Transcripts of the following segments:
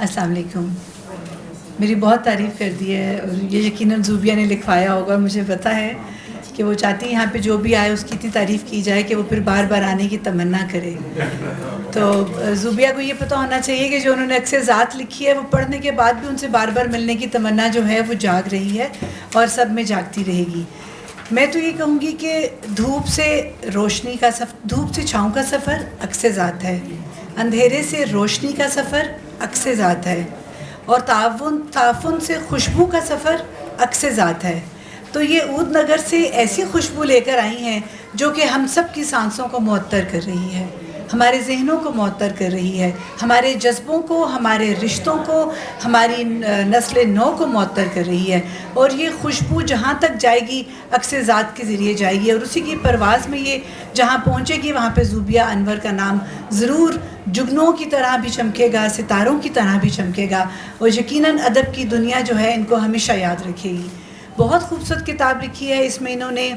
السلام علیکم. میری بہت تعریف کر دی ہے اور یہ یقیناً زوبیہ نے لکھوایا ہوگا. مجھے پتہ ہے کہ وہ چاہتی ہیں یہاں پہ جو بھی آئے اس کی اتنی تعریف کی جائے کہ وہ پھر بار بار آنے کی تمنا کرے. تو زوبیہ کو یہ پتہ ہونا چاہیے کہ جو انہوں نے عکس ذات لکھی ہے وہ پڑھنے کے بعد بھی ان سے بار بار ملنے کی تمنا جو ہے وہ جاگ رہی ہے اور سب میں جاگتی رہے گی. میں تو یہ کہوں گی کہ دھوپ سے روشنی کا سفر، دھوپ سے چھاؤں کا سفر عکس ذات ہے، اندھیرے سے روشنی کا سفر عکس ذات ہے، اور تعفن سے خوشبو کا سفر عکس ذات ہے. تو یہ اود نگر سے ایسی خوشبو لے کر آئی ہیں جو کہ ہم سب کی سانسوں کو معطر کر رہی ہے، ہمارے ذہنوں کو معطر کر رہی ہے، ہمارے جذبوں کو، ہمارے رشتوں کو، ہماری نسل نو کو معطر کر رہی ہے. اور یہ خوشبو جہاں تک جائے گی عکس ذات کے ذریعے جائے گی، اور اسی کی پرواز میں یہ جہاں پہنچے گی وہاں پہ زوبیہ انور کا نام ضرور جگنوں کی طرح بھی چمکے گا، ستاروں کی طرح بھی چمکے گا، اور یقیناً ادب کی دنیا جو ہے ان کو ہمیشہ یاد رکھے گی. بہت خوبصورت کتاب لکھی ہے. اس میں انہوں نے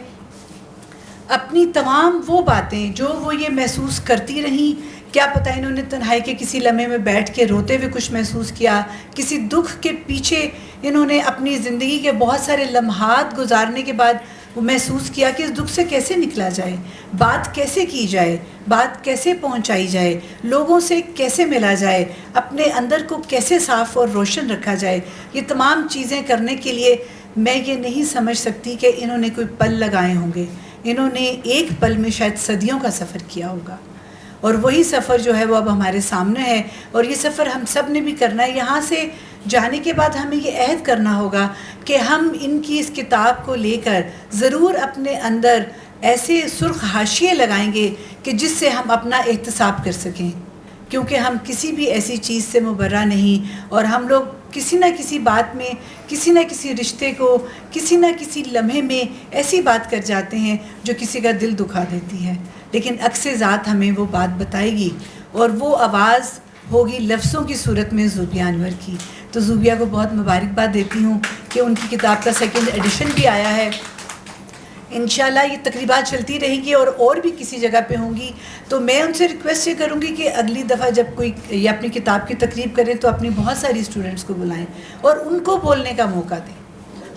اپنی تمام وہ باتیں جو وہ یہ محسوس کرتی رہیں، کیا پتہ انہوں نے تنہائی کے کسی لمحے میں بیٹھ کے روتے ہوئے کچھ محسوس کیا، کسی دکھ کے پیچھے انہوں نے اپنی زندگی کے بہت سارے لمحات گزارنے کے بعد وہ محسوس کیا کہ اس دکھ سے کیسے نکلا جائے، بات کیسے کی جائے، بات کیسے پہنچائی جائے، لوگوں سے کیسے ملا جائے، اپنے اندر کو کیسے صاف اور روشن رکھا جائے. یہ تمام چیزیں کرنے کے لیے میں یہ نہیں سمجھ سکتی کہ انہوں نے کوئی پل لگائے ہوں گے. انہوں نے ایک پل میں شاید صدیوں کا سفر کیا ہوگا، اور وہی سفر جو ہے وہ اب ہمارے سامنے ہے، اور یہ سفر ہم سب نے بھی کرنا ہے. یہاں سے جانے کے بعد ہمیں یہ عہد کرنا ہوگا کہ ہم ان کی اس کتاب کو لے کر ضرور اپنے اندر ایسے سرخ حاشیے لگائیں گے کہ جس سے ہم اپنا احتساب کر سکیں، کیونکہ ہم کسی بھی ایسی چیز سے مبرہ نہیں، اور ہم لوگ کسی نہ کسی بات میں، کسی نہ کسی رشتے کو، کسی نہ کسی لمحے میں ایسی بات کر جاتے ہیں جو کسی کا دل دکھا دیتی ہے. لیکن عکس ذات ہمیں وہ بات بتائے گی، اور وہ آواز ہوگی لفظوں کی صورت میں زوبیہ انور کی. تو زوبیہ کو بہت مبارکباد دیتی ہوں کہ ان کی کتاب کا سیکنڈ ایڈیشن بھی آیا ہے. انشاءاللہ یہ تقریبات چلتی رہیں گی اور بھی کسی جگہ پہ ہوں گی. تو میں ان سے ریکویسٹ یہ کروں گی کہ اگلی دفعہ جب کوئی یہ اپنی کتاب کی تقریب کریں تو اپنی بہت ساری اسٹوڈنٹس کو بلائیں اور ان کو بولنے کا موقع دیں.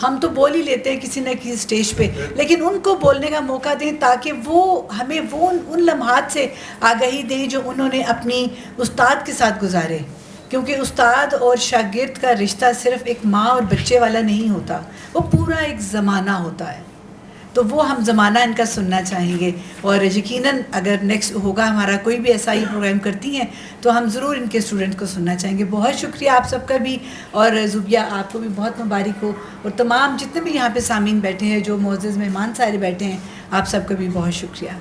ہم تو بول ہی لیتے ہیں کسی نہ کسی اسٹیج پہ، لیکن ان کو بولنے کا موقع دیں تاکہ وہ ہمیں وہ ان لمحات سے آگاہی دیں جو انہوں نے اپنی استاد کے ساتھ گزارے. کیونکہ استاد اور شاگرد کا رشتہ صرف ایک ماں اور بچے والا نہیں ہوتا، وہ پورا ایک زمانہ ہوتا ہے. تو وہ ہم زمانہ ان کا سننا چاہیں گے، اور یقیناً اگر نیکسٹ ہوگا ہمارا کوئی بھی ایسا ہی پروگرام کرتی ہیں تو ہم ضرور ان کے اسٹوڈنٹ کو سننا چاہیں گے. بہت شکریہ آپ سب کا بھی، اور زوبیہ آپ کو بھی بہت مبارک ہو، اور تمام جتنے بھی یہاں پہ سامعین بیٹھے ہیں، جو معزز مہمان سارے بیٹھے ہیں، آپ سب کا بھی بہت شکریہ.